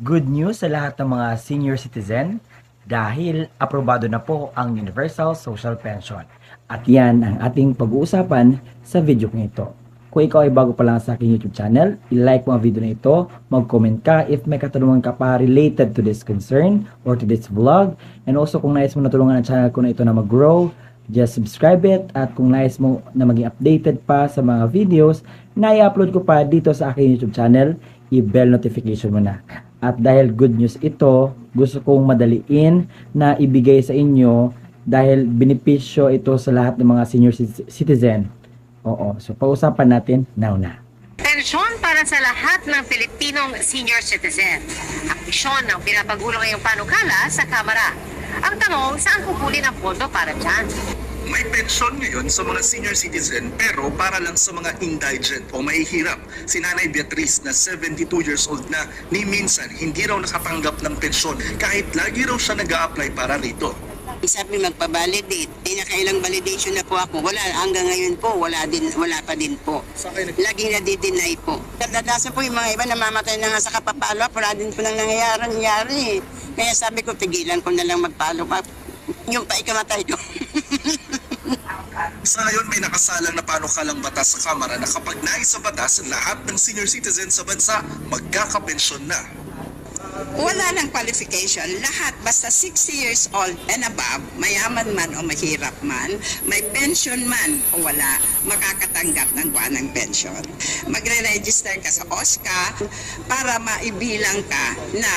Good news sa lahat ng mga senior citizen dahil aprobado na po ang Universal Social Pension. At yan ang ating pag-uusapan sa video ko ito. Kung ikaw ay bago pa lang sa aking YouTube channel, i-like mo ang video na ito, mag-comment ka if may katanungan ka pa related to this concern or to this vlog. And also kung nais mo natulungan ang channel ko na ito na mag-grow, just subscribe it. At kung nais mo na maging updated pa sa mga videos na i-upload ko pa dito sa aking YouTube channel, i-bell notification mo na. At dahil good news ito, gusto kong madaliin na ibigay sa inyo dahil benepisyo ito sa lahat ng mga senior citizen. Oo, so pausapan natin now na. Pensyon para sa lahat ng Pilipinong senior citizen. Ang misyon ng pinapagulo ngayong panukala sa Kamara. Ang tanong, saan kukunin ang pondo para dyan? May pensyon ngayon sa mga senior citizen pero para lang sa mga indigent o mahihirap. Si Nanay Beatriz na 72 years old na ni minsan hindi raw nakatanggap ng pensyon kahit lagi raw siya nag-a-apply para rito. Sabi magpa-validate, nakailang validation na po ako. Wala, hanggang ngayon po, wala pa din po. Laging nadi-deny po. Kadalasan po yung mga iba namamatay na nga sa kapapalo, wala din po nang nangyayari. Kaya sabi ko, tigilan ko na lang mag-follow up. Yung pa ikamatay ko. Sa ngayon may nakasalang na panukalang batas sa Kamara na kapag naisa batas, lahat ng senior citizen sa bansa magkakapensyon na. Wala ng qualification. Lahat, basta 60 years old and above, mayaman man o mahirap man, may pension man o wala, makakatanggap ng buwan ng pension. Magre-register ka sa OSCA para maibilang ka na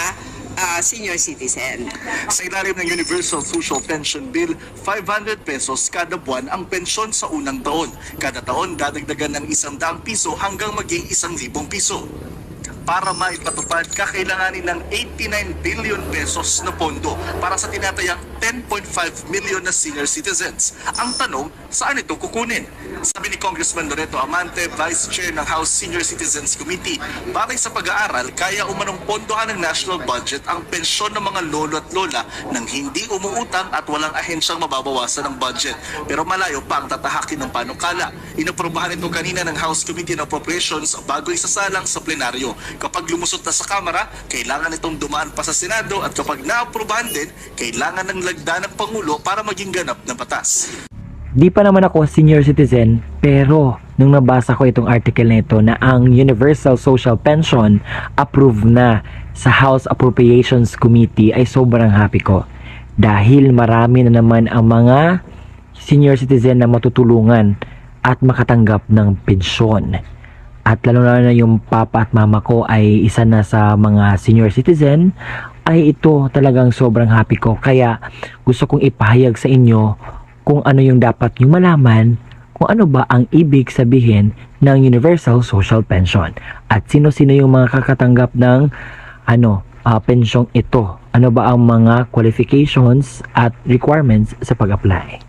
senior citizen. Sa ilalim ng Universal Social Pension Bill, 500 pesos kada buwan ang pensyon sa unang taon. Kada taon, dadagdagan ng 100 piso hanggang maging 1,000 piso. Para maipatupad, kakailanganin ng 89 billion pesos na pondo para sa tinatayang 10.5 million na senior citizens. Ang tanong, saan ito kukunin? Sabi ni Congressman Loreto Amante, Vice Chair ng House Senior Citizens Committee, batay sa pag-aaral, kaya umanong pondohan ng national budget ang pensyon ng mga lolo at lola nang hindi umuutang at walang ahensyang mababawasan ng budget. Pero malayo pa ang tatahakin ng panukala. Inaprobahan ito kanina ng House Committee on Appropriations bago isasalang sa plenaryo. Kapag lumusot na sa Kamara, kailangan itong dumaan pa sa Senado at kapag naaprubahan din, kailangan ng lagda ng Pangulo para maging ganap na batas. Di pa naman ako senior citizen, pero nung nabasa ko itong article na ito na ang Universal Social Pension approved na sa House Appropriations Committee ay sobrang happy ko. Dahil marami na naman ang mga senior citizen na matutulungan at makatanggap ng pensyon. At lalo na yung papa at mama ko ay isa na sa mga senior citizen, ay ito talagang sobrang happy ko. Kaya gusto kong ipahayag sa inyo kung ano yung dapat nyo malaman, kung ano ba ang ibig sabihin ng Universal Social Pension. At sino-sino yung mga kakatanggap ng pensyong ito. Ano ba ang mga qualifications at requirements sa pag-apply.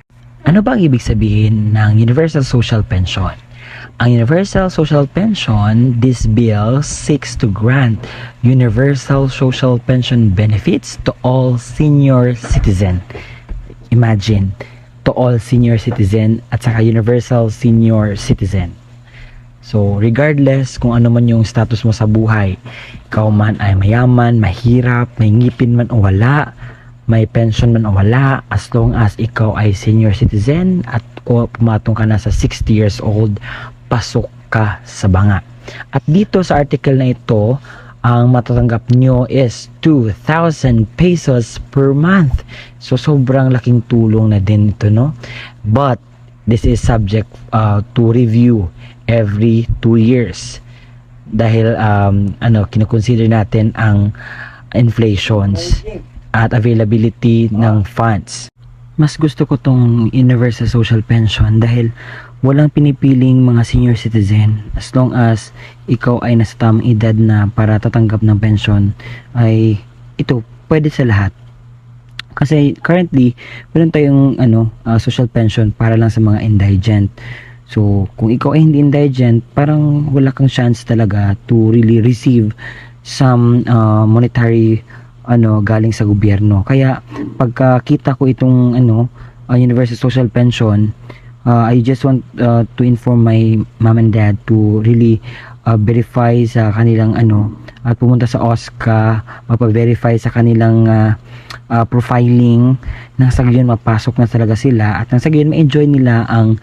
Ano ba ang ibig sabihin ng Universal Social Pension? Ang Universal Social Pension, this bill seeks to grant universal social pension benefits to all senior citizen. Imagine, to all senior citizen at saka universal senior citizen. So, regardless kung ano man yung status mo sa buhay, ikaw man ay mayaman, mahirap, may ngipin man o wala, may pension man o wala, as long as ikaw ay senior citizen at o pumatong ka na sa 60 years old, pasok ka sa banga. At dito sa article na ito, ang matatanggap nyo is 2,000 pesos per month. So, sobrang laking tulong na din ito, no? But, this is subject to review every 2 years. Dahil, kinukonsider natin ang inflations at availability ng funds. Mas gusto ko tong Universal Social Pension dahil walang pinipiling mga senior citizen. As long as ikaw ay nasa tamang edad na para tatanggap ng pension, ay ito pwede sa lahat. Kasi currently meron tayong social pension para lang sa mga indigent. So kung ikaw ay hindi indigent, parang wala kang chance talaga to really receive some monetary galing sa gobyerno. Kaya pagkakita ko itong Universal Social Pension, I just want to inform my mom and dad to really verify sa kanilang at pumunta sa OSCA, magpa-verify sa kanilang profiling, nang sa gayon mapasok na talaga sila at nang sa gayon ma-enjoy nila ang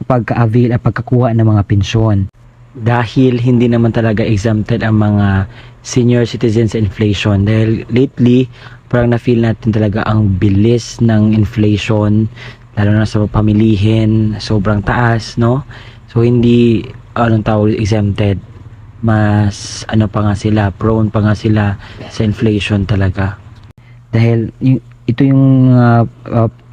pagka-avail at pagkakuha ng mga pensyon. Dahil hindi naman talaga exempted ang mga senior citizens sa inflation. Dahil lately, parang na-feel natin talaga ang bilis ng inflation, lalo na sa pamilihin, sobrang taas, no? So, hindi, exempted. Mas, pa nga sila, prone pa nga sila sa inflation talaga. Dahil ito yung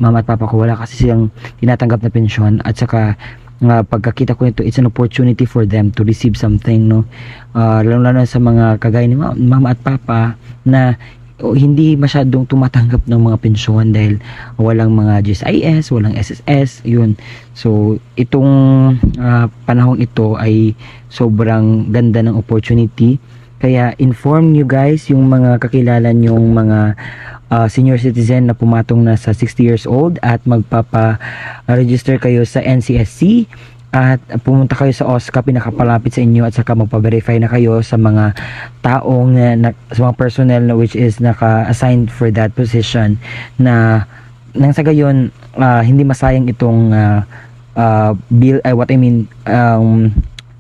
mama at papa ko, wala kasi silang tinatanggap na pensyon at saka pagkakita ko nito, it's an opportunity for them to receive something, no? Lalo na sa mga kagaya ni mama at papa na hindi masyadong tumatanggap ng mga pensyon dahil walang mga GSIS, walang SSS, yun. So, itong panahong ito ay sobrang ganda ng opportunity. Kaya inform nyo guys yung mga kakilala nyong mga senior citizen na pumatong na sa 60 years old at magpapa-register kayo sa NCSC at pumunta kayo sa OSCA, pinakapalapit sa inyo, at saka magpa-verify na kayo sa mga taong sa mga personnel na which is naka-assigned for that position na nang sa gayon hindi masayang itong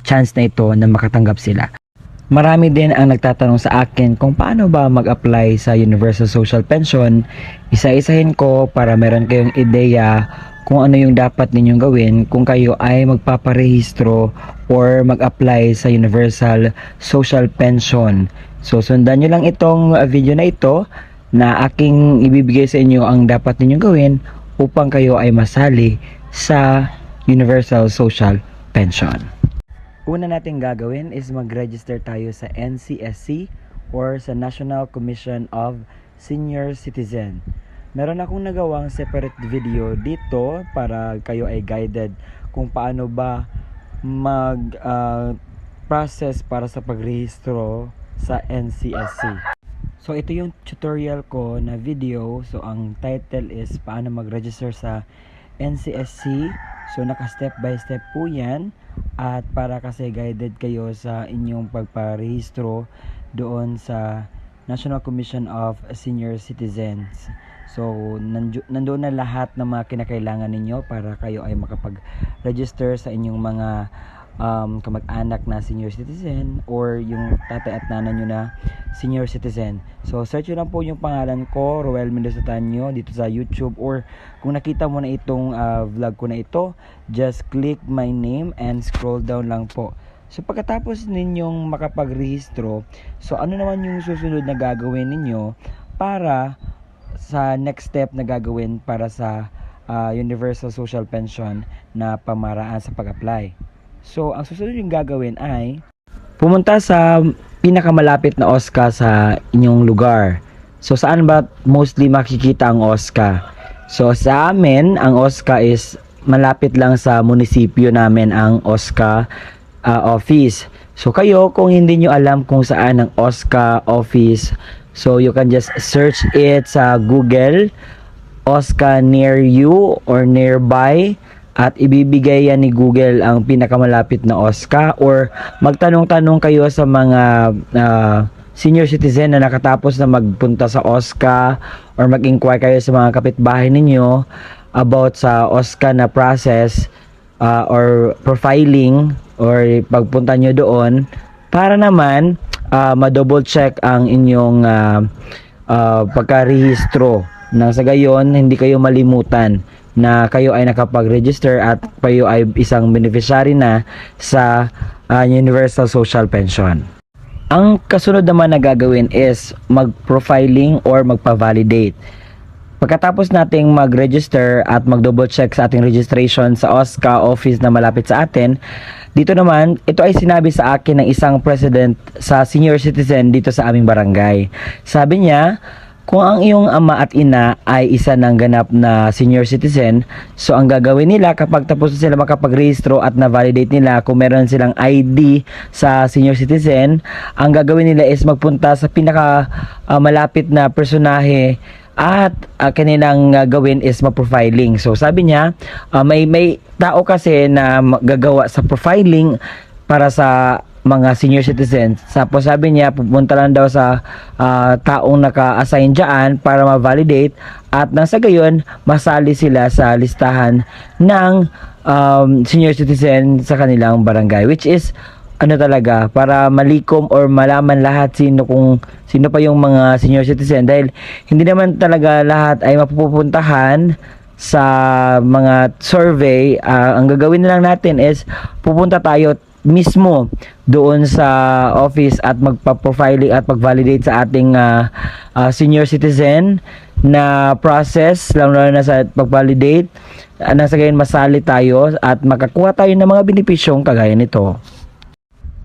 chance na ito na makatanggap sila. Marami din ang nagtatanong sa akin kung paano ba mag-apply sa Universal Social Pension. Isa-isahin ko para meron kayong ideya kung ano yung dapat ninyong gawin kung kayo ay magpaparehistro or mag-apply sa Universal Social Pension. So, sundan nyo lang itong video na ito na aking ibibigay sa inyo ang dapat ninyong gawin upang kayo ay masali sa Universal Social Pension. Una nating gagawin is mag-register tayo sa NCSC or sa National Commission of Senior Citizen. Meron akong nagawang separate video dito para kayo ay guided kung paano ba mag-process para sa pagrehistro sa NCSC. So ito yung tutorial ko na video. So ang title is paano mag-register sa NCSC. So naka step by step po yan at para kasi guided kayo sa inyong pagparehistro doon sa National Commission of Senior Citizens. So, nandoon na lahat ng mga kinakailangan ninyo para kayo ay makapag-register sa inyong mga kamag-anak na senior citizen or yung tatay at nanay nyo na senior citizen. So, search nyo lang po yung pangalan ko, Roel Mendoza Tanyo, dito sa YouTube, or kung nakita mo na itong vlog ko na ito, just click my name and scroll down lang po. So, pagkatapos ninyong makapagrehistro, so ano naman yung susunod na gagawin ninyo para sa next step na gagawin para sa Universal Social Pension na pamaraan sa pag-apply. So, ang susunod yung gagawin ay pumunta sa pinakamalapit na OSCA sa inyong lugar. So, saan ba mostly makikita ang OSCA? So, sa amin, ang OSCA is malapit lang sa munisipyo namin ang OSCA office. So, kayo, kung hindi nyo alam kung saan ang OSCA office, so you can just search it sa Google, OSCA near you or nearby, at ibibigay yan ni Google ang pinakamalapit na OSCA, or magtanong-tanong kayo sa mga senior citizen na nakatapos na magpunta sa OSCA, or mag-inquire kayo sa mga kapitbahay ninyo about sa OSCA na process or profiling, or pagpunta nyo doon para naman ma-double check ang inyong pagkarehistro nang sa gayon hindi kayo malimutan na kayo ay nakapag-register at kayo ay isang beneficiary na sa Universal Social Pension. Ang kasunod naman na gagawin is mag-profiling or magpa-validate. Pagkatapos nating mag-register at mag-double check sa ating registration sa OSCA office na malapit sa atin, dito naman, ito ay sinabi sa akin ng isang president sa senior citizen dito sa aming barangay. Sabi niya, kung ang iyong ama at ina ay isa ng ganap na senior citizen, so ang gagawin nila kapag tapos sila makapag-rehistro at na-validate nila kung meron silang ID sa senior citizen, ang gagawin nila is magpunta sa pinaka malapit na personahe at kanilang gawin is ma-profiling. So sabi niya, may tao kasi na gagawa sa profiling para sa mga senior citizens. Tapos sabi niya, pupunta lang daw sa taong naka-assign dyan para ma-validate at nang sa gayon, masali sila sa listahan ng senior citizen sa kanilang barangay, which is ano talaga, para malikom or malaman lahat sino pa yung mga senior citizen, dahil hindi naman talaga lahat ay mapupuntahan sa mga survey. Ang gagawin na lang natin is pupunta tayo mismo doon sa office at magpa-profiling at mag-validate sa ating senior citizen na process, lalo na sa pag-validate. Nang sa gayon masali tayo at makakuha tayo ng mga benepisyong kagaya nito.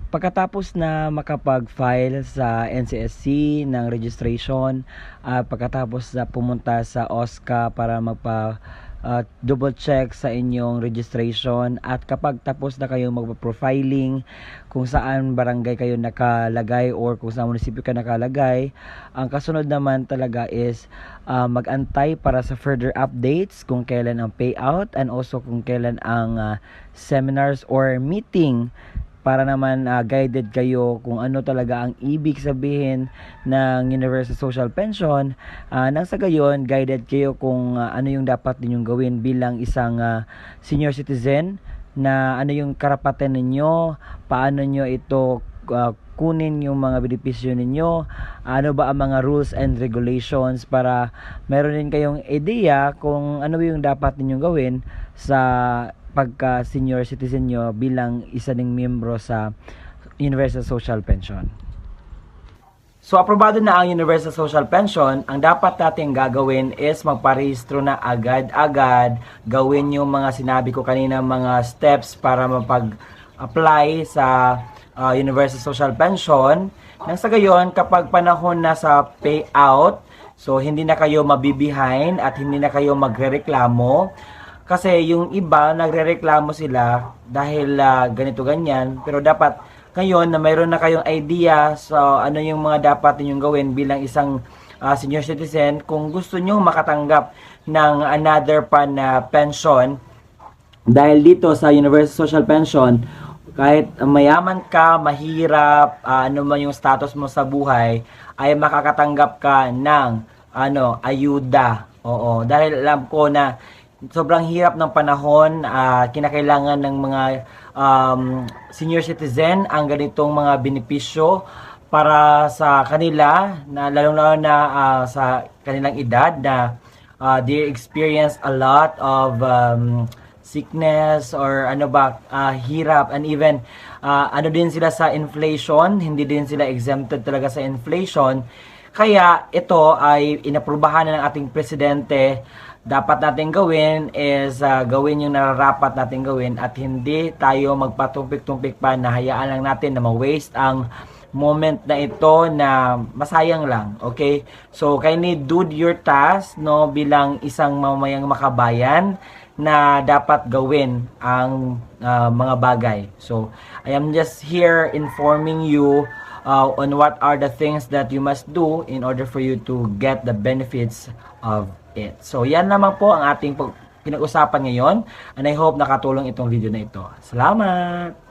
Pagkatapos na makapag-file sa NCSC ng registration, pagkatapos na pumunta sa OSCA para double check sa inyong registration, at kapag tapos na kayong magpa-profiling kung saan barangay kayo nakalagay or kung saan munisipyo ka nakalagay, ang kasunod naman talaga is mag-antay para sa further updates kung kailan ang payout and also kung kailan ang seminars or meeting para naman guided kayo kung ano talaga ang ibig sabihin ng Universal Social Pension. Nang sa gayon, guided kayo kung ano yung dapat ninyong gawin bilang isang senior citizen, na ano yung karapatan ninyo, paano nyo ito kunin yung mga benepisyo ninyo, ano ba ang mga rules and regulations, para meron din kayong idea kung ano yung dapat ninyong gawin sa pagka senior citizen nyo bilang isa ding miyembro sa Universal Social Pension. So aprobado na ang Universal Social Pension, ang dapat natin gagawin is magparehistro na agad-agad, gawin yung mga sinabi ko kanina mga steps para mapag-apply sa Universal Social Pension. Nang sa gayon, kapag panahon na sa payout, so hindi na kayo mabibehind at hindi na kayo magrereklamo. Kasi yung iba, nagrereklamo sila dahil ganito ganyan. Pero dapat ngayon na mayroon na kayong idea so ano yung mga dapat ninyong gawin bilang isang senior citizen, kung gusto nyo makatanggap ng another pa na pension. Dahil dito sa Universal Social Pension, kahit mayaman ka, mahirap, ano man yung status mo sa buhay, ay makakatanggap ka ng ayuda. Oo, dahil alam ko na sobrang hirap ng panahon, kinakailangan ng mga senior citizen ang ganitong mga benepisyo para sa kanila, na lalong-lalo na sa kanilang edad na they experience a lot of sickness or hirap, and even din sila sa inflation, hindi din sila exempted talaga sa inflation. Kaya ito ay inaprubahan na ng ating presidente. Dapat natin gawin is gawin yung nararapat natin gawin at hindi tayo magpatumpik-tumpik pa na hayaan lang natin na ma-waste ang moment na ito na masayang lang. Okay? So, kindly do your task bilang isang mamayang makabayan na dapat gawin ang mga bagay. So, I am just here informing you on what are the things that you must do in order for you to get the benefits of it. So, yan naman po ang ating pinag-usapan ngayon, and I hope nakatulong itong video na ito. Salamat!